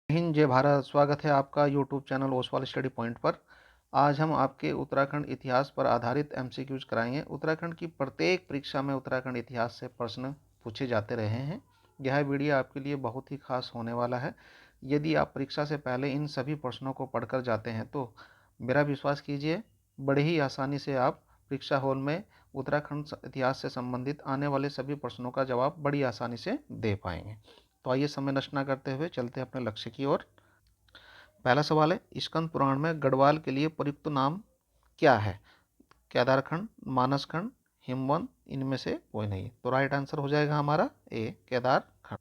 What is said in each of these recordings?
हिंद, जय भारत। स्वागत है आपका YouTube channel Oswal study point पर। आज हम आपके उत्तराखंड इतिहास पर आधारित एमसीक्यूज कराएंगे। उत्तराखंड की प्रत्येक परीक्षा में उत्तराखंड इतिहास से प्रश्न पूछे जाते रहे हैं। यह वीडियो आपके लिए बहुत ही खास होने वाला है। यदि आप परीक्षा से पहले इन सभी प्रश्नों को पढ़कर जाते हैं तो मेरा विश्वास कीजिए, बड़े ही आसानी से आप परीक्षा हॉल में उत्तराखंड इतिहास से संबंधित आने वाले सभी प्रश्नों का जवाब बड़ी आसानी से दे पाएंगे। तो आइए समय नष्ट न करते हुए चलते हैं अपने लक्ष्य की ओर। पहला सवाल है, स्कंद पुराण में गढ़वाल के लिए प्रयुक्त नाम क्या है? केदारखंड, मानसखंड, हिमवंत, इनमें से कोई नहीं। तो राइट आंसर हो जाएगा हमारा ए, केदारखंड।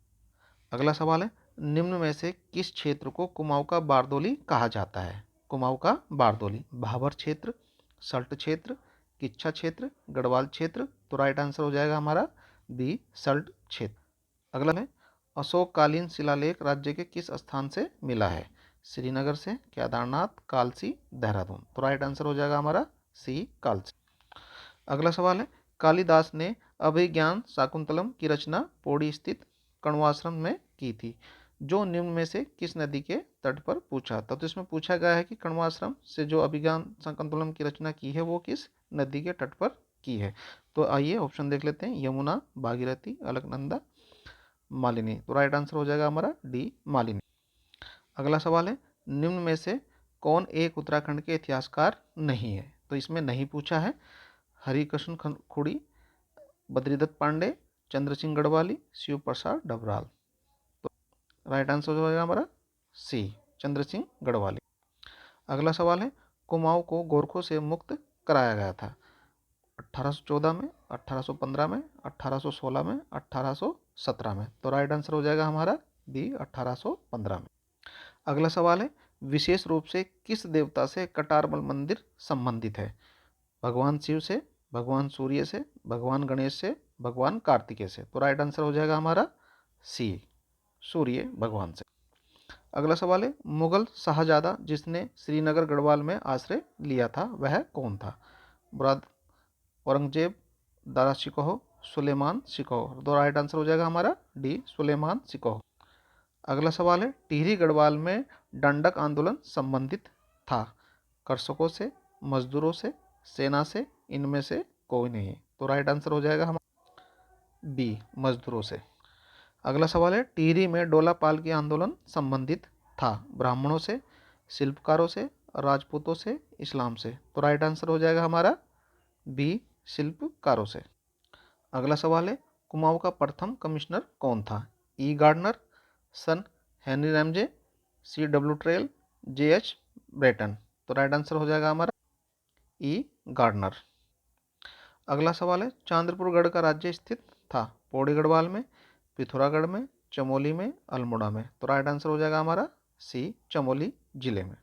अगला सवाल है, निम्न में से किस क्षेत्र को कुमाऊं का बारदोली कहा जाता है? कुमाऊं का बारदोली, भाबर क्षेत्र, सल्ट क्षेत्र, किच्छा क्षेत्र, गढ़वाल क्षेत्र। तो राइट आंसर हो जाएगा हमारा बी, सल्ट क्षेत्र। अगला है, अशोककालीन शिलालेख राज्य के किस स्थान से मिला है? श्रीनगर से, केदारनाथ, कालसी, देहरादून। तो राइट आंसर हो जाएगा हमारा सी, कालसी। अगला सवाल है, कालिदास ने अभिज्ञान शाकुंतलम की रचना पौड़ी स्थित कण्वाश्रम में की थी, जो निम्न में से किस नदी के तट पर पूछा था? तो इसमें पूछा गया है कि कण्वाश्रम से जो अभिज्ञान शाकुंतलम की रचना की है वो किस नदी के तट पर की है? तो आइए ऑप्शन देख लेते हैं, यमुना, भागीरथी, अलकनंदा, मालिनी। तो राइट आंसर हो जाएगा हमारा डी, मालिनी। अगला सवाल है, निम्न में से कौन एक उत्तराखंड के इतिहासकार नहीं है? तो इसमें नहीं पूछा है, हरिकृष्ण खुड़ी, बद्रीदत्त पांडे, चंद्र सिंह गढ़वाली, शिव प्रसाद डबराल। तो राइट आंसर हो जाएगा हमारा सी, चंद्र सिंह गढ़वाली। अगला सवाल है, कुमाऊं को गोरखों से मुक्त कराया गया था 1814 में, 1815 में, 1816 में, 1817 में। तो राइट आंसर हो जाएगा हमारा बी, 1815 में। अगला सवाल है, विशेष रूप से किस देवता से कटारमल मंदिर संबंधित है? भगवान शिव से, भगवान सूर्य से, भगवान गणेश से, भगवान कार्तिकेय से। तो राइट आंसर हो जाएगा हमारा सी, सूर्य भगवान से। अगला सवाल है, मुगल शाहजादा जिसने श्रीनगर गढ़वाल में आश्रय लिया था वह कौन था? मुराद, औरंगजेब, दारा शिकोह, सुलेमान शिकोह। तो राइट आंसर हो जाएगा हमारा डी, सुलेमान शिकोह। अगला सवाल है, टिहरी गढ़वाल में दंडक आंदोलन संबंधित था कृषकों से, मजदूरों से, सेना से, इनमें से कोई नहीं। तो राइट आंसर हो जाएगा हमारा बी, मजदूरों से। अगला सवाल है, टिहरी में डोला पाल की आंदोलन संबंधित था ब्राह्मणों से, शिल्पकारों से, राजपूतों से, इस्लाम से। तो राइट आंसर हो जाएगा हमारा बी, शिल्पकारों से। अगला सवाल है, कुमाऊं का प्रथम कमिश्नर कौन था? E Gardner, sir Henry Ramsay, C W Trail, J H Breton. तो राइट आंसर हो जाएगा हमारा ई गार्डनर। अगला सवाल है, चांद्रपुर गढ़ का राज्य स्थित था पौड़ी गढ़वाल में, पिथौरागढ़ में, चमोली में, अल्मोड़ा में। तो राइट आंसर हो जाएगा हमारा सी, चमोली जिले में।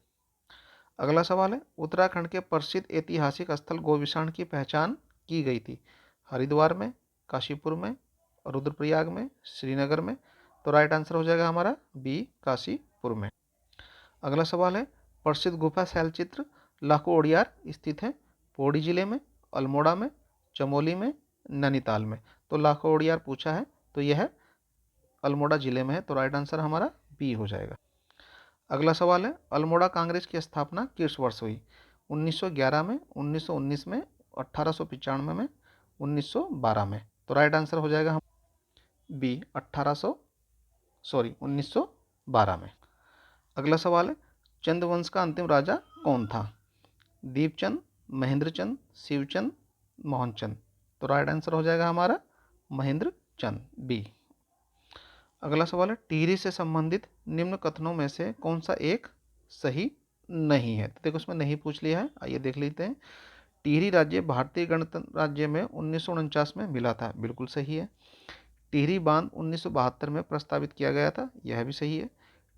अगला सवाल है, उत्तराखंड के प्रसिद्ध ऐतिहासिक स्थल गोविषाण की पहचान की गई थी हरिद्वार में, काशीपुर में, रुद्रप्रयाग में, श्रीनगर में। तो राइट आंसर हो जाएगा हमारा बी, काशीपुर में। अगला सवाल है, प्रसिद्ध गुफा शैलचित्र लाखो ओडियार स्थित है पौड़ी जिले में, अल्मोड़ा में, चमोली में, नैनीताल में। तो लाखो ओडियार पूछा है तो यह अल्मोड़ा जिले में है। तो राइट आंसर हमारा बी हो जाएगा। अगला सवाल है, अल्मोड़ा कांग्रेस की स्थापना किस वर्ष हुई? 1911 में, 1919 में, 1895 में, 1912 में। तो राइट आंसर हो जाएगा हम बी, 1912 में। अगला सवाल है, चंद्रवंश का अंतिम राजा कौन था? दीपचंद, महेंद्रचंद, शिवचंद, मोहनचंद। तो राइट आंसर हो जाएगा हमारा महेंद्रचंद, बी। अगला सवाल है, टिहरी से संबंधित निम्न कथनों में से कौन सा एक सही नहीं है? तो देखो उसमें नहीं पूछ लिया है, आइए देख लेते हैं। टिहरी राज्य भारतीय गणतंत्र राज्य में 1949 में मिला था, बिल्कुल सही है। टिहरी बांध 1972 में प्रस्तावित किया गया था, यह भी सही है।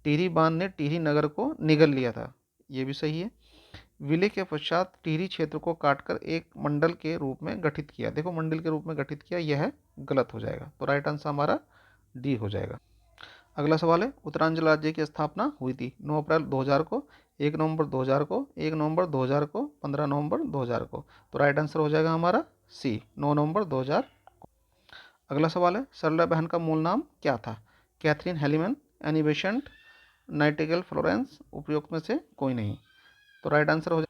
टिहरी बांध ने टिहरी नगर को निगल लिया था, यह भी सही है। विलय के पश्चात टिहरी क्षेत्र को काटकर एक मंडल के रूप में गठित किया, देखो मंडल के रूप में गठित किया, यह गलत हो जाएगा। तो राइट आंसर हमारा डी हो जाएगा। अगला सवाल है, उत्तरांचल राज्य की स्थापना हुई थी 9 अप्रैल 2000 को, 1 नवंबर 2000 को, 1 नवंबर 2000 को, 15 नवंबर 2000 को। तो राइट आंसर हो जाएगा हमारा सी, 9 नवंबर 2000। अगला सवाल है, सरला बहन का मूल नाम क्या था? Catherine Heliman, Annie Besant, Nightingale, Florence, उपयुक्त में से कोई नहीं। तो राइट आंसर हो जाए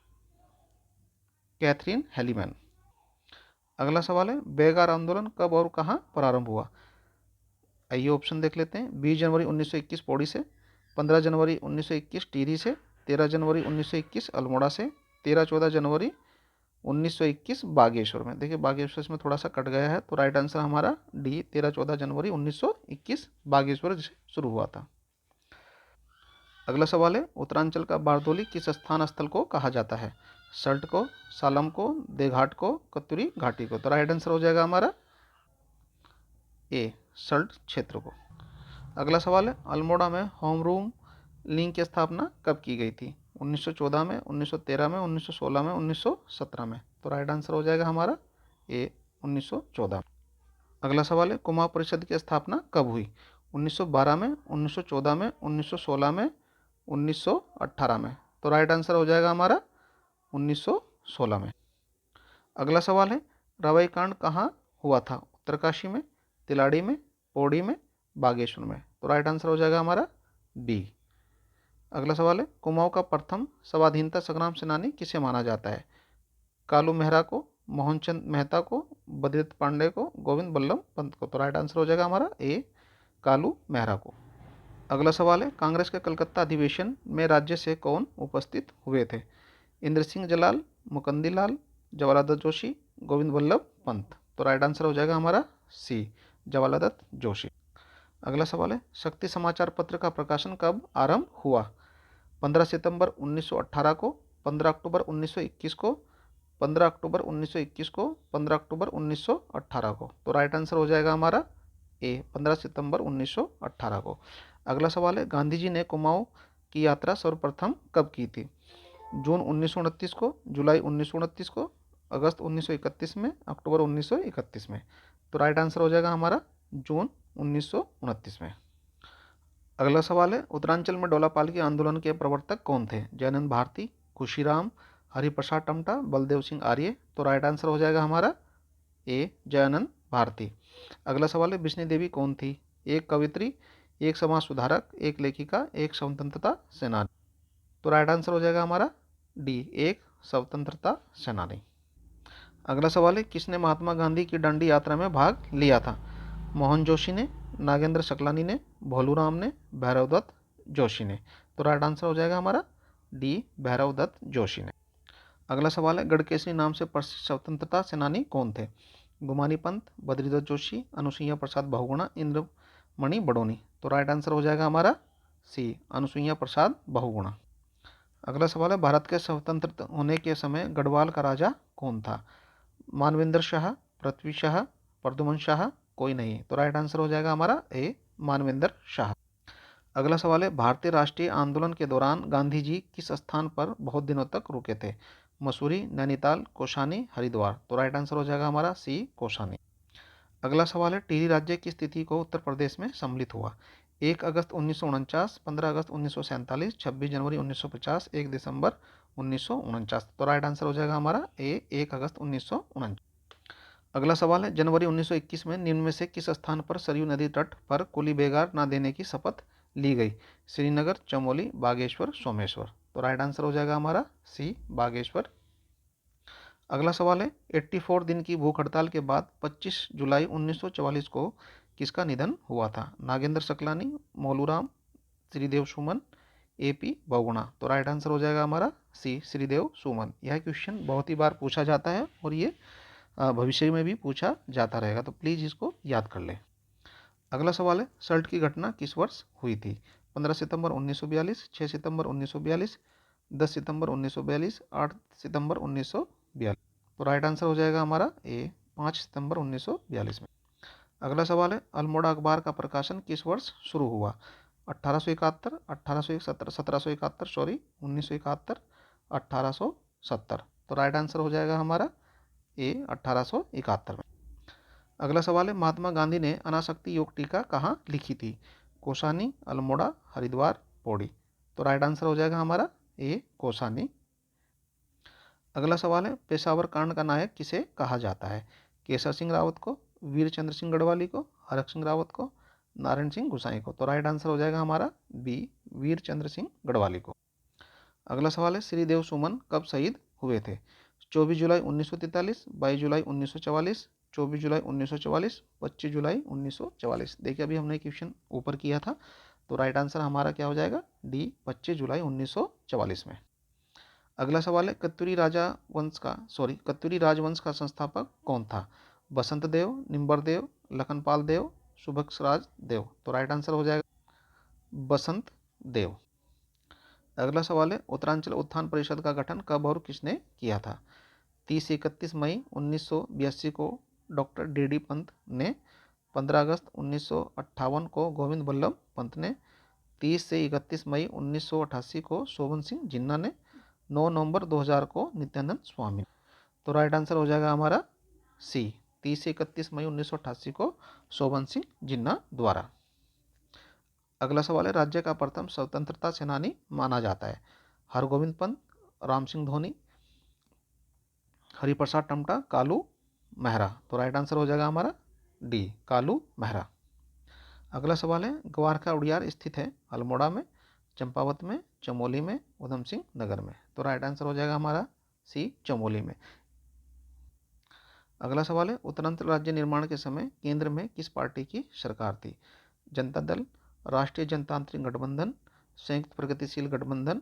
कैथरीन हेलीमैन। अगला सवाल है बेगार आंदोलन कब और कहाँ प्रारंभ हुआ। आइए ऑप्शन देख लेते हैं। 20 जनवरी 1921 पौड़ी से, 15 जनवरी 1921 टिहरी से, 13 जनवरी 1921 अल्मोड़ा से, 13-14 जनवरी 1921 बागेश्वर में। देखिए बागेश्वर में थोड़ा सा कट गया है, तो राइट आंसर हमारा डी 13-14 जनवरी 1921 बागेश्वर से शुरू हुआ था। अगला सवाल है उत्तरांचल का बारदोली किस स्थान स्थल को कहा जाता है। सल्ट को, सालम को, देघाट को, कतुरी घाटी को। तो राइट आंसर हो जाएगा हमारा ए सल्ट क्षेत्र को। अगला सवाल है अल्मोड़ा में होम रूल लीग की स्थापना कब की गई थी। 1914 में, 1913 में, 1916 में, 1917 में। तो राइट आंसर हो जाएगा हमारा ए 1914। अगला सवाल है कुमाऊं परिषद की स्थापना कब हुई। 1912 में, 1914 में, 1916 में, 1918 में। तो राइट आंसर हो जाएगा हमारा 1916 में। अगला सवाल है रवई कांड कहाँ हुआ था। उत्तरकाशी में, तिलाड़ी में, पौड़ी में, बागेश्वर में। तो राइट आंसर हो जाएगा हमारा बी। अगला सवाल है कुमाऊं का प्रथम स्वाधीनता संग्राम सेनानी किसे माना जाता है। कालू मेहरा को, मोहनचंद मेहता को, बद्रित पांडे को, गोविंद बल्लभ पंत को। तो राइट आंसर हो जाएगा हमारा ए कालू मेहरा को। अगला सवाल है कांग्रेस के कलकत्ता अधिवेशन में राज्य से कौन उपस्थित हुए थे। इंद्र सिंह जलाल, मुकंदी लाल, जवाहरलाल दत्त जोशी, गोविंद बल्लभ पंत। तो राइट आंसर हो जाएगा हमारा सी जवाहरलाल दत्त जोशी। अगला सवाल है शक्ति समाचार पत्र का प्रकाशन कब आरंभ हुआ। 15 सितंबर 1918 को, 15 अक्टूबर 1921 को, 15 अक्टूबर 1921 को, 15 अक्टूबर 1918 को। तो राइट आंसर हो जाएगा हमारा ए 15 सितंबर 1918 को। अगला सवाल है गांधी जी ने कुमाऊं की यात्रा सर्वप्रथम कब की थी। जून 1929 को, जुलाई 1929 को, अगस्त 1931 में, अक्टूबर 1931 में। तो राइट आंसर हो जाएगा हमारा जून 1929 में। अगला सवाल है उत्तरांचल में डोला पालकी आंदोलन के प्रवर्तक कौन थे। जयानंद भारती, खुशीराम, हरिप्रसाद टमटा, बलदेव सिंह आर्य। तो राइट आंसर हो जाएगा हमारा ए जयानंद भारती। अगला सवाल है बिश्नी देवी कौन थी। एक कवित्री, एक समाज सुधारक, एक लेखिका, एक स्वतंत्रता सेनानी। तो राइट आंसर हो जाएगा हमारा डी एक स्वतंत्रता सेनानी। अगला सवाल है किसने महात्मा गांधी की दांडी यात्रा में भाग लिया था। मोहन जोशी ने, नागेंद्र सकलानी ने, भोलूराम ने, भैरव दत्त जोशी ने। तो राइट आंसर हो जाएगा हमारा डी भैरव दत्त जोशी ने। अगला सवाल है गढ़केसरी नाम से प्रसिद्ध स्वतंत्रता सेनानी कौन थे। गुमानी पंत, बद्रीदत्त जोशी, अनुसुईया प्रसाद बहुगुणा, इंद्रमणि बडोनी। तो राइट आंसर हो जाएगा हमारा सी अनुसुईया प्रसाद बहुगुणा। अगला सवाल है भारत के स्वतंत्र होने के समय गढ़वाल का राजा कौन था। मानवेंद्र शाह, पृथ्वी शाह, प्रद्युमन शाह, कोई नहीं। तो राइट आंसर हो जाएगा हमारा ए मानवेंद्र शाह। अगला सवाल है भारतीय राष्ट्रीय आंदोलन के दौरान गांधी जी किस स्थान पर बहुत दिनों तक रुके थे। मसूरी, नैनीताल, कौशानी, हरिद्वार। तो राइट आंसर हो जाएगा हमारा सी कौशानी। अगला सवाल है टिहरी राज्य की स्थिति को उत्तर प्रदेश में सम्मिलित हुआ। 1 अगस्त 1949, 15 अगस्त 1947, 26 जनवरी 1950, 1 दिसंबर 1949। तो राइट आंसर हो जाएगा हमारा ए 1 अगस्त 1949। अगला सवाल है जनवरी 1921 में निम्न में से किस स्थान पर सरयू नदी तट पर कुली बेगार न देने की शपथ ली गई। श्रीनगर, चमोली, बागेश्वर, सोमेश्वर। तो राइट आंसर हो जाएगा हमारा सी बागेश्वर। अगला सवाल है 84 दिन की भूख हड़ताल के बाद 25 जुलाई 1944 को किसका निधन हुआ था। नागेंद्र सकलानी, मोलूराम, श्रीदेव सुमन, एपी बहुगुणा। तो राइट आंसर हो जाएगा हमारा सी श्रीदेव सुमन। यह क्वेश्चन बहुत ही बार पूछा जाता है और ये भविष्य में भी पूछा जाता रहेगा, तो प्लीज़ इसको याद कर लें। अगला सवाल है सल्ट की घटना किस वर्ष हुई थी। 15 सितंबर 1942, 6 सितंबर 1942, 10 सितंबर 1942, 8 सितंबर 1942। तो राइट आंसर हो जाएगा हमारा ए 5 सितंबर 1942 में। अगला सवाल है अल्मोड़ा अखबार का प्रकाशन किस वर्ष शुरू हुआ। 1871, 1871, 1771, सॉरी 1971, 1870। तो राइट आंसर हो जाएगा हमारा ए 1871 में। अगला सवाल है महात्मा गांधी ने अनासक्ति योग टीका कहाँ लिखी थी। कौसानी, अल्मोड़ा, हरिद्वार, पौड़ी। तो राइट आंसर हो जाएगा हमारा ए कौसानी। अगला सवाल है पेशावर कांड का नायक किसे कहा जाता है। केसर सिंह रावत को, वीर चंद्र सिंह गढ़वाली को, हरक सिंह रावत को, नारायण सिंह गोसाई को। तो राइट आंसर हो जाएगा हमारा बी, वीर चंद्र सिंह गढ़वाली को। अगला सवाल है, श्रीदेव सुमन कब शहीद हुए थे? 24 जुलाई 1943, 22 जुलाई 1944, 24 जुलाई 1944, 25 जुलाई 1944। देखिए अभी हमने क्वेश्चन ऊपर किया था, तो राइट आंसर हमारा क्या हो जाएगा? डी, 25 जुलाई 1944 में। अगला सवाल है, कत्यूरी राजवंश का संस्थापक कौन था? बसंत देव, निम्बर देव, लखनपाल देव, सुबक्षराज देव। तो राइट आंसर हो जाएगा बसंत देव। अगला सवाल है, उत्तरांचल उत्थान परिषद का गठन कब और किसने किया था? 30 से 31 मई 1982 को डॉक्टर डी पंत ने, 15 अगस्त 1958 को गोविंद बल्लभ पंत ने, 30 से 31 मई 1988 को शोभन सिंह जिन्ना ने, 9 नवंबर 2000 को नित्यानंद स्वामी। तो राइट आंसर हो जाएगा हमारा सी, 30 से 31 मई 1988 को शोभन सिंह जिन्ना द्वारा। अगला सवाल है, राज्य का प्रथम स्वतंत्रता सेनानी माना जाता है? हरगोविंद पंत, राम सिंह धोनी, हरिप्रसाद टमटा, कालू मेहरा। तो राइट आंसर हो जाएगा हमारा डी, कालू मेहरा। अगला सवाल है, ग्वारखा उड़ियार स्थित है? अल्मोड़ा में, चंपावत में, चमोली में, उधम सिंह नगर में। तो राइट आंसर हो जाएगा हमारा सी, चमोली में। अगला सवाल है, उत्तरांचल राज्य निर्माण के समय केंद्र में किस पार्टी की सरकार थी? जनता दल, राष्ट्रीय जनतांत्रिक गठबंधन, संयुक्त प्रगतिशील गठबंधन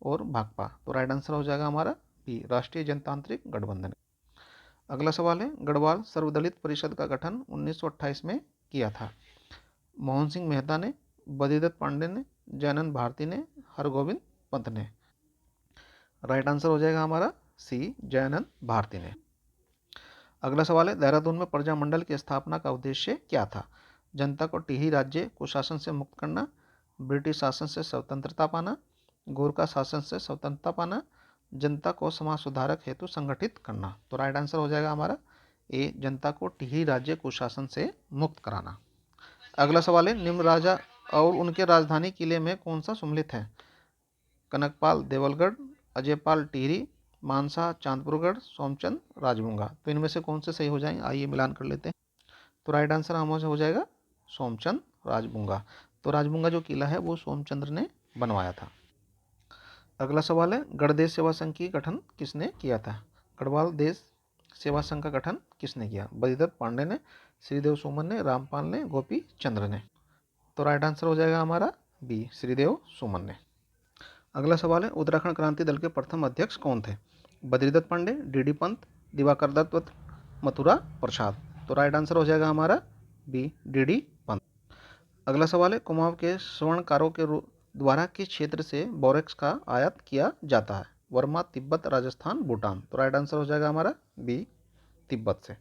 और भाकपा। तो राइट आंसर हो जाएगा हमारा बी, राष्ट्रीय जनतांत्रिक गठबंधन। अगला सवाल है, गढ़वाल सर्वदलित परिषद का गठन 1928 में किया था? मोहन सिंह मेहता ने, बद्रीदत्त पांडे ने, जयानंद भारती ने, हरगोविंद पंत ने। राइट आंसर हो जाएगा हमारा सी, जयानंद भारती ने। अगला सवाल है, देहरादून में प्रजामंडल की स्थापना का उद्देश्य क्या था? जनता को टिहरी राज्य कुशासन से मुक्त करना, ब्रिटिश शासन से स्वतंत्रता पाना, गोरखा शासन से स्वतंत्रता पाना, जनता को समाज सुधारक हेतु संगठित करना। तो राइट आंसर हो जाएगा हमारा ए, जनता को टिहरी राज्य कुशासन से मुक्त कराना। अगला सवाल है, निम्न राजा और उनके राजधानी किले में कौन सा सम्मिलित है? कनकपाल देवलगढ़, अजयपाल टिहरी, मानसा चांदपुरगढ़, सोमचंद राजभुंगा। तो इनमें से कौन से सही हो जाएंगे? आइए मिलान कर लेते हैं। तो राइट आंसर हमारा हो जाएगा सोमचंद राजभुंगा। तो राजभुंगा जो किला है वो सोमचंद्र ने बनवाया था। अगला सवाल है, गढ़देश सेवा संघ की गठन किसने किया था? गढ़वाल देश सेवा संघ का गठन किसने किया? बद्रीदत्त पांडे ने, श्रीदेव सुमन ने, रामपाल ने, गोपी चंद्र ने। तो राइट आंसर हो जाएगा हमारा बी, श्रीदेव सुमन ने। अगला सवाल है, उत्तराखंड क्रांति दल के प्रथम अध्यक्ष कौन थे? बद्रीदत्त पांडे, डी पंत, दिवाकर दत्त, मथुरा प्रसाद। तो राइट आंसर हो जाएगा हमारा बी, डी पंत। अगला सवाल है, कुमाऊं के स्वर्णकारों के द्वारा किस क्षेत्र से बोरेक्स का आयात किया जाता है? वर्मा, तिब्बत, राजस्थान, भूटान। तो राइट आंसर हो जाएगा हमारा बी, तिब्बत से।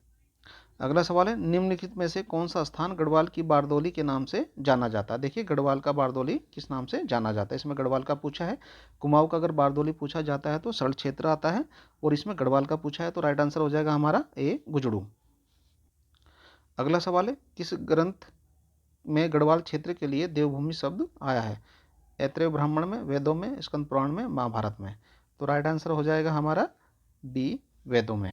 अगला सवाल है, निम्नलिखित में से कौन सा स्थान गढ़वाल की बारदोली के नाम से जाना जाता है? देखिए गढ़वाल का बारदोली किस नाम से जाना जाता है? इसमें गढ़वाल का पूछा है, कुमाऊं का अगर बारदोली पूछा जाता है तो सरल क्षेत्र आता है, और इसमें गढ़वाल का पूछा है तो राइट आंसर हो जाएगा हमारा ए, गुजड़ू। अगला सवाल है, किस ग्रंथ में गढ़वाल क्षेत्र के लिए देवभूमि शब्द आया है? ऐत्रेय ब्राह्मण में, वेदों में, स्कंद पुराण में, महाभारत में। तो राइट आंसर हो जाएगा हमारा बी, वेदों में।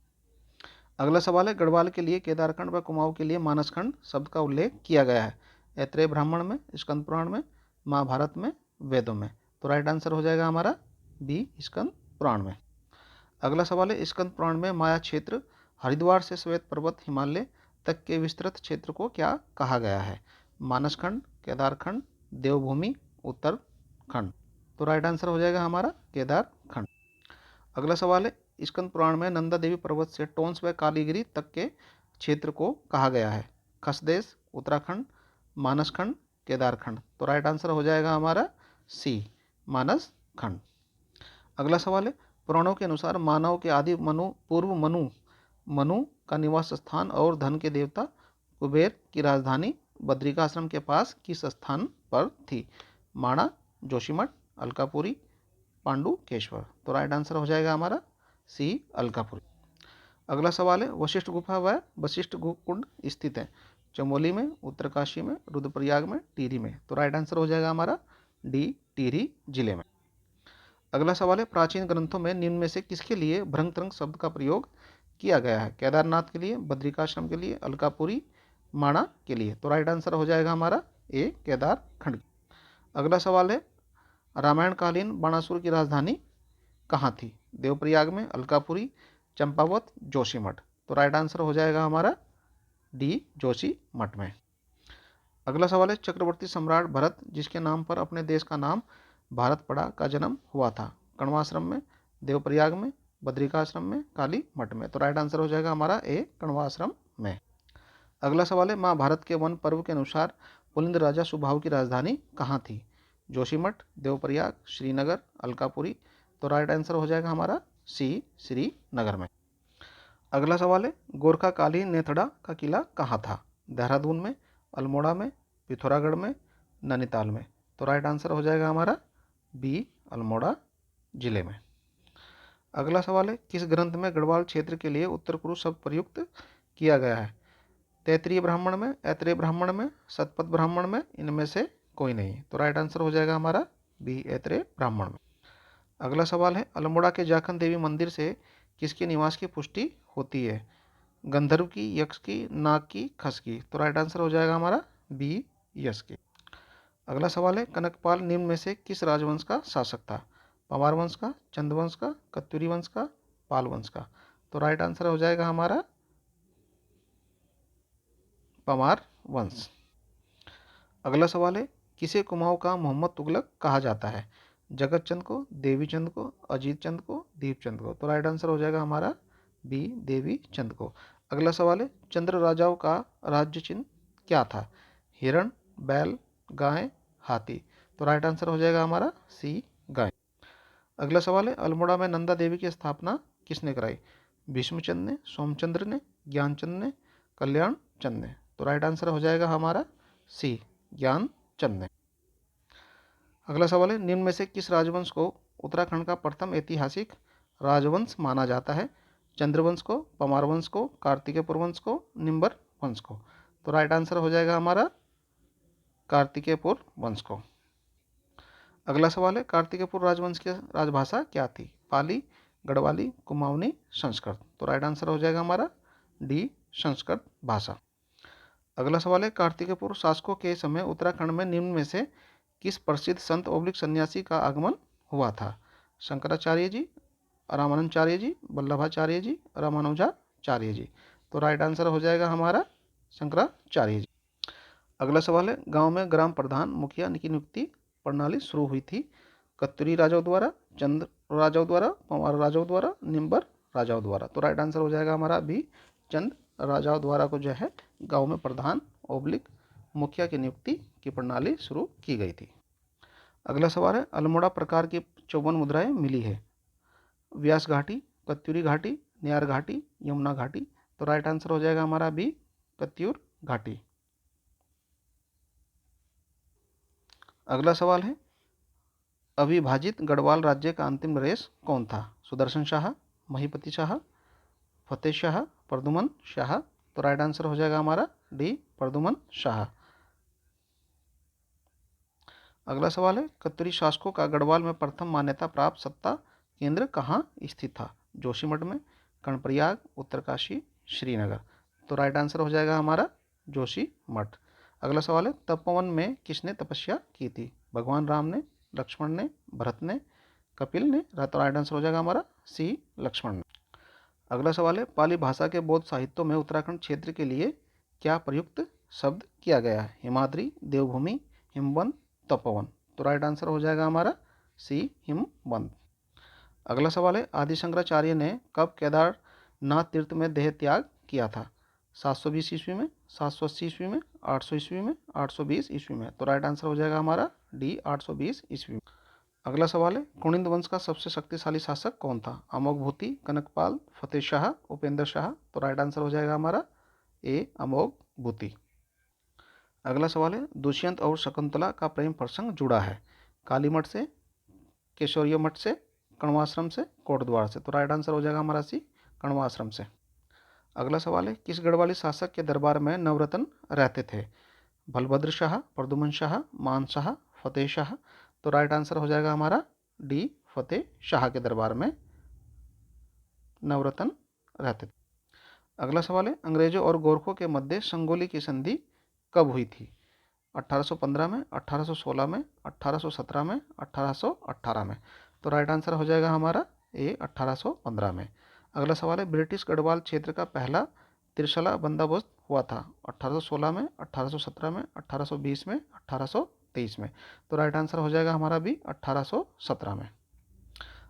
अगला सवाल है, गढ़वाल के लिए केदारखंड व कुमाऊं के लिए मानसखंड शब्द का उल्लेख किया गया है? ऐत्रेय ब्राह्मण में, स्कंद पुराण में, महाभारत में, वेदों में। तो राइट आंसर हो जाएगा हमारा बी, स्कंद पुराण में। अगला सवाल है, स्कंद पुराण में माया क्षेत्र हरिद्वार से श्वेत पर्वत हिमालय तक के विस्तृत क्षेत्र को क्या कहा गया है? मानसखंड, केदारखंड, देवभूमि, उत्तरखंड। तो राइट आंसर हो जाएगा हमारा केदारखंड। अगला सवाल है, स्कंद पुराण में नंदा देवी पर्वत से टोंस व कालीगिरी तक के क्षेत्र को कहा गया है? खसदेश, उत्तराखंड, मानसखंड, केदारखंड। तो राइट आंसर हो जाएगा हमारा सी, मानसखंड। अगला सवाल है, पुराणों के अनुसार मानव के आदि पूर्व मनु का निवास स्थान और धन के देवता कुबेर की राजधानी बद्रिकाश्रम के पास किस स्थान पर थी? माणा, जोशीमठ, अलकापुरी, पांडुकेश्वर। तो राइट आंसर हो जाएगा हमारा सी, अलकापुरी। अगला सवाल है, वशिष्ठ गुफा व वशिष्ठ कुंड स्थित है? चमोली में, उत्तरकाशी में, रुद्रप्रयाग में, टिहरी में। तो राइट आंसर हो जाएगा हमारा डी, टिहरी जिले में। अगला सवाल है, प्राचीन ग्रंथों में निम्न में से किसके लिए भ्रंग तरंग शब्द का प्रयोग किया गया है? केदारनाथ के लिए, बद्रिकाश्रम के लिए, अलकापुरी, माणा के लिए। तो राइट आंसर हो जाएगा हमारा ए केदार खंड। अगला सवाल है, रामायणकालीन बाणासुर की राजधानी कहाँ थी? देवप्रयाग में, अलकापुरी, चंपावत, जोशीमठ। तो राइट आंसर हो जाएगा हमारा डी जोशीमठ में। अगला सवाल है, चक्रवर्ती सम्राट भरत जिसके नाम पर अपने देश का नाम भारत पड़ा का जन्म हुआ था? कण्वाश्रम में, देवप्रयाग में, बद्रिकाश्रम में, काली मठ में। तो राइट आंसर हो जाएगा हमारा ए कण्वाश्रम में। अगला सवाल है, महाभारत के वन पर्व के अनुसार पुलिंद राजा सुबाहु की राजधानी कहाँ थी? जोशीमठ, देवप्रयाग, श्रीनगर, अलकापुरी। तो राइट आंसर हो जाएगा हमारा सी श्रीनगर में। अगला सवाल है, गोरखा काली नेथड़ा का किला कहाँ था? देहरादून में, अल्मोड़ा में, पिथौरागढ़ में, नैनीताल में। तो राइट आंसर हो जाएगा हमारा बी अल्मोड़ा जिले में। अगला सवाल है, किस ग्रंथ में गढ़वाल क्षेत्र के लिए उत्तर कुरु शब्द प्रयुक्त किया गया है? तैतरीय ब्राह्मण में, ऐतरेय ब्राह्मण में, शतपथ ब्राह्मण में, इनमें से कोई नहीं। तो राइट आंसर हो जाएगा हमारा बी ऐतरेय ब्राह्मण में। अगला सवाल है, अल्मोड़ा के जाखन देवी मंदिर से किसके निवास की पुष्टि होती है? गंधर्व की, यक्ष की, नाग की, खस की। तो राइट आंसर हो जाएगा हमारा बी यक्ष की। अगला सवाल है, कनकपाल निम्न में से किस राजवंश का शासक था? पंवार वंश का, चंद्रवंश का, कत्यूरी वंश का, पाल वंश का। तो राइट आंसर हो जाएगा हमारा पंवार वंश। अगला सवाल है, किसे कुमाऊं का मोहम्मद तुगलक कहा जाता है? जगत चंद को, देवी चंद को, अजीत चंद को, दीपचंद को। तो राइट आंसर हो जाएगा हमारा बी देवी चंद को। अगला सवाल है, चंद्र राजाओं का राज्य चिन्ह क्या था? हिरण, बैल, गाय, हाथी। तो राइट आंसर हो जाएगा हमारा सी गाय। अगला सवाल है, अल्मोड़ा में नंदा देवी की स्थापना किसने कराई? भीष्मचंद ने, सोमचंद्र ने, ज्ञानचंद ने, कल्याण चंद ने। तो राइट आंसर हो जाएगा हमारा सी ज्ञानचंद ने। अगला सवाल है, निम्न में से किस राजवंश को उत्तराखंड का प्रथम ऐतिहासिक राजवंश माना जाता है? चंद्रवंश को, पंवार वंश को, कार्तिकेयपुर वंश को, निम्बर वंश को। तो राइट आंसर हो जाएगा हमारा कार्तिकेयपुर वंश को। अगला सवाल है, कार्तिकेयपुर राजवंश की राजभाषा क्या थी? पाली, गढ़वाली, कुमाऊनी, संस्कृत। तो राइट आंसर हो जाएगा हमारा डी संस्कृत भाषा। अगला सवाल है, कार्तिकेयपुर शासकों के समय उत्तराखंड में निम्न में से किस प्रसिद्ध संत ओब्लिक सन्यासी का आगमन हुआ था? शंकराचार्य जी, रामानंदाचार्य जी, वल्लभाचार्य जी, रामानुजाचार्य जी। तो राइट आंसर हो जाएगा हमारा शंकराचार्य जी। अगला सवाल है, गांव में ग्राम प्रधान मुखिया की नियुक्ति प्रणाली शुरू हुई थी? कत्यूरी राजाओं द्वारा, चंद्र राजाओं द्वारा, पंवार राजाओं द्वारा, निम्बर राजाओं द्वारा। तो राइट आंसर हो जाएगा हमारा भी चंद राजाओं द्वारा को जो है गांव में प्रधान ओब्लिक मुखिया की नियुक्ति की प्रणाली शुरू की गई थी। अगला सवाल है, अल्मोड़ा प्रकार की 54 मुद्राएं मिली है? व्यास घाटी, कत्यूरी घाटी, न्यार घाटी, यमुना घाटी। तो राइट आंसर हो जाएगा हमारा बी कत्यूर घाटी। अगला सवाल है, अविभाजित गढ़वाल राज्य का अंतिम नरेश कौन था? सुदर्शन शाह, महीपति शाह, फतेह शाह, प्रदुमन शाह। तो राइट आंसर हो जाएगा हमारा डी प्रदुमन शाह। अगला सवाल है, कत्यूरी शासकों का गढ़वाल में प्रथम मान्यता प्राप्त सत्ता केंद्र कहाँ स्थित था? जोशीमठ में, कर्णप्रयाग, उत्तरकाशी, श्रीनगर। तो राइट आंसर हो जाएगा हमारा जोशीमठ। अगला सवाल है, तपोवन में किसने तपस्या की थी? भगवान राम ने, लक्ष्मण ने, भरत ने, कपिल ने। तो राइट आंसर हो जाएगा हमारा सी लक्ष्मण ने। अगला सवाल है, पाली भाषा के बौद्ध साहित्यों में उत्तराखंड क्षेत्र के लिए क्या प्रयुक्त शब्द किया गया है? हिमाद्री, देवभूमि, हिमवंत, तपोवन। तो राइट आंसर हो जाएगा हमारा सी हिमवंत। अगला सवाल है, आदि शंकराचार्य ने कब केदारनाथ तीर्थ में देह त्याग किया था? 720 ईस्वी में, 780 ईस्वी में, 800 ईस्वी में, 820 ईस्वी में। तो राइट आंसर हो जाएगा हमारा डी 820 ईस्वी में। अगला सवाल है, कुणिंद वंश का सबसे शक्तिशाली शासक कौन था? अमोघभूति, कनकपाल, फतेह शाह, उपेंद्र शाह। तो राइट आंसर हो जाएगा हमारा ए अमोघभूति। अगला सवाल है, दुष्यंत और शकुंतला का प्रेम प्रसंग जुड़ा है? कालीमठ से, केशोरिया मठ से, कण्वाश्रम से, कोटद्वार से। तो राइट आंसर हो जाएगा हमारा सी कण्वाश्रम से। अगला सवाल है, किस गढ़वाली शासक के दरबार में नवरत्न रहते थे? बलभद्र शाह, प्रदुमन शाह, मान शाह, फतेह शाह। तो राइट आंसर हो जाएगा हमारा डी फतेह शाह के दरबार में नवरत्न रहते थे। अगला सवाल है, अंग्रेजों और गोरखों के मध्य संगोली की संधि कब हुई थी? 1815 में, 1816 में, 1817 में, 1818 में। तो राइट आंसर हो जाएगा हमारा ए 1815 में। अगला सवाल है, ब्रिटिश गढ़वाल क्षेत्र का पहला त्रिशला बंदोबस्त हुआ था 1816 में, 1817 में, 1820 में, 1823 में। तो राइट आंसर हो जाएगा हमारा भी 1817 में।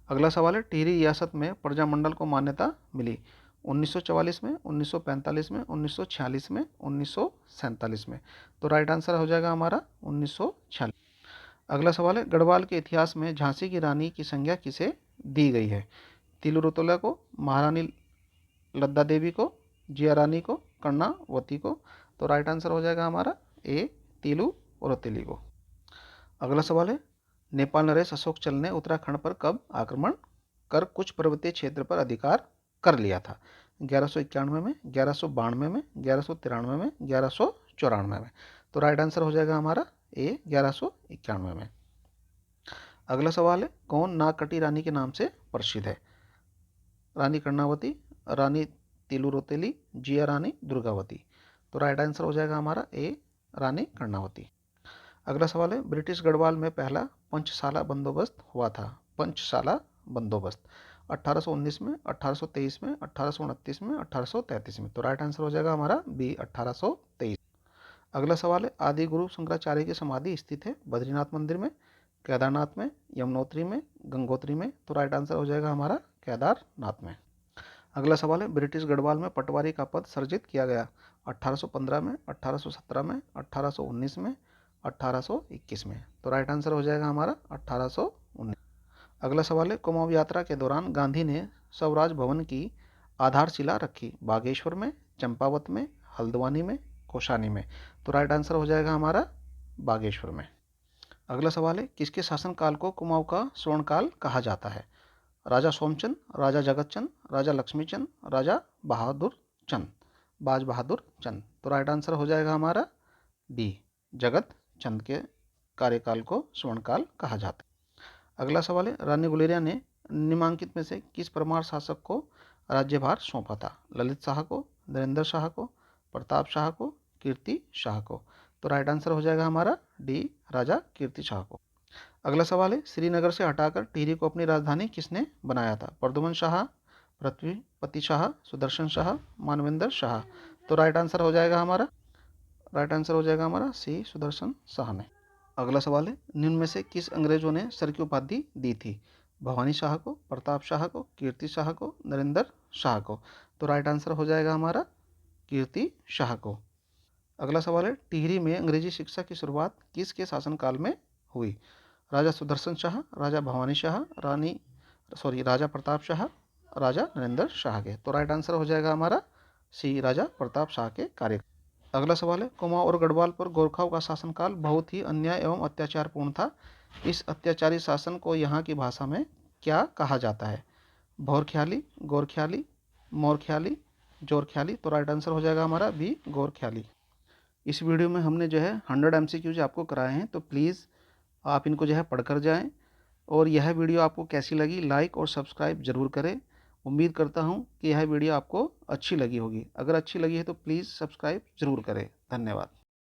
अगला सवाल है, टिहरी रियासत में प्रजामंडल को मान्यता मिली 1944 में, 1945 में, 1946 में, 1947 में। तो राइट आंसर हो जाएगा हमारा 1946। अगला सवाल है, गढ़वाल के इतिहास में झांसी की रानी की संज्ञा किसे दी गई है? तिलु रुतुला को, महारानी लद्दा देवी को, जिया रानी को, कर्णावती को। तो राइट आंसर हो जाएगा हमारा ए तिलु रुतुली को। अगला सवाल है, नेपाल नरेश अशोक चल ने उत्तराखंड पर कब आक्रमण कर कुछ पर्वतीय क्षेत्र पर अधिकार कर लिया था? 1191 में, 1192 में, 1193 में, 1194 में। तो राइट आंसर हो जाएगा हमारा ए 1191 में। अगला सवाल है, कौन नागकटी रानी के नाम से प्रसिद्ध है? रानी कर्णावती, रानी तिलु रुतुली, जिया रानी दुर्गावती। तो राइट आंसर हो जाएगा हमारा ए रानी कर्णावती। अगला सवाल है, ब्रिटिश गढ़वाल में पहला पंचशाला बंदोबस्त हुआ था। पंचशाला बंदोबस्त 1819 में, 1823 में, 1829 में, 1833 में। तो राइट आंसर हो जाएगा हमारा बी 1823। अगला सवाल है, आदि गुरु शंकराचार्य की समाधि स्थित है बद्रीनाथ मंदिर में, केदारनाथ में, यमुनोत्री में, गंगोत्री में। तो राइट आंसर हो जाएगा हमारा केदारनाथ में। अगला सवाल है, ब्रिटिश गढ़वाल में पटवारी का पद सर्जित किया गया 1815 में, 1817 में, 1819 में, 1821 में। तो राइट आंसर हो जाएगा हमारा 1819। अगला सवाल है, कुमाऊं यात्रा के दौरान गांधी ने स्वराज भवन की आधारशिला रखी बागेश्वर में, चंपावत में, हल्द्वानी में, कौशानी में। तो राइट आंसर हो जाएगा हमारा बागेश्वर में। अगला सवाल है, किसके शासनकाल को कुमाऊं का स्वर्णकाल कहा जाता है? राजा सोमचंद, राजा जगतचंद, राजा लक्ष्मीचंद, राजा बहादुर चंद, बाज बहादुर चंद। तो राइट आंसर हो जाएगा हमारा बी जगत चंद के कार्यकाल को स्वर्णकाल कहा जाता है। अगला सवाल है, रानी गुलेरिया ने निम्नलिखित में से किस परमार शासक को राज्यभार सौंपा था? ललित शाह को, नरेंद्र शाह को, प्रताप शाह को, कीर्ति शाह को। तो राइट आंसर हो जाएगा हमारा डी राजा कीर्ति शाह को। अगला सवाल है, श्रीनगर से हटाकर टिहरी को अपनी राजधानी किसने बनाया था? प्रद्युमन शाह, पृथ्वीपति शाह, सुदर्शन शाह, मानवेंद्र शाह। तो राइट आंसर हो जाएगा हमारा सी सुदर्शन शाह ने। अगला सवाल है, निम्न में से किस अंग्रेजों ने सर की उपाधि दी थी? भवानी शाह को, प्रताप शाह को, कीर्ति शाह को, नरेंद्र शाह को। तो राइट आंसर हो जाएगा हमारा कीर्ति शाह को। अगला सवाल है, टिहरी में अंग्रेजी शिक्षा की शुरुआत किसके शासनकाल में हुई? राजा सुदर्शन शाह, राजा भवानी शाह, राजा प्रताप शाह, राजा नरेंद्र शाह के। तो राइट आंसर हो जाएगा हमारा सी राजा प्रताप शाह के कार्य। अगला सवाल है, कुमाऊं और गढ़वाल पर गोरखाओं का शासनकाल बहुत ही अन्याय एवं अत्याचारपूर्ण था। इस अत्याचारी शासन को यहाँ की भाषा में क्या कहा जाता है? भौरख्याली, गोरख्याली, मोरख्याली, जोरख्याली। तो राइट आंसर हो जाएगा हमारा बी गोरख्याली। इस वीडियो में हमने जो है 100 MCQs आपको कराए हैं, तो प्लीज़ आप इनको जो है पढ़कर जाएं। और यह वीडियो आपको कैसी लगी, लाइक और सब्सक्राइब ज़रूर करें। उम्मीद करता हूं कि यह वीडियो आपको अच्छी लगी होगी। अगर अच्छी लगी है तो प्लीज़ सब्सक्राइब ज़रूर करें। धन्यवाद।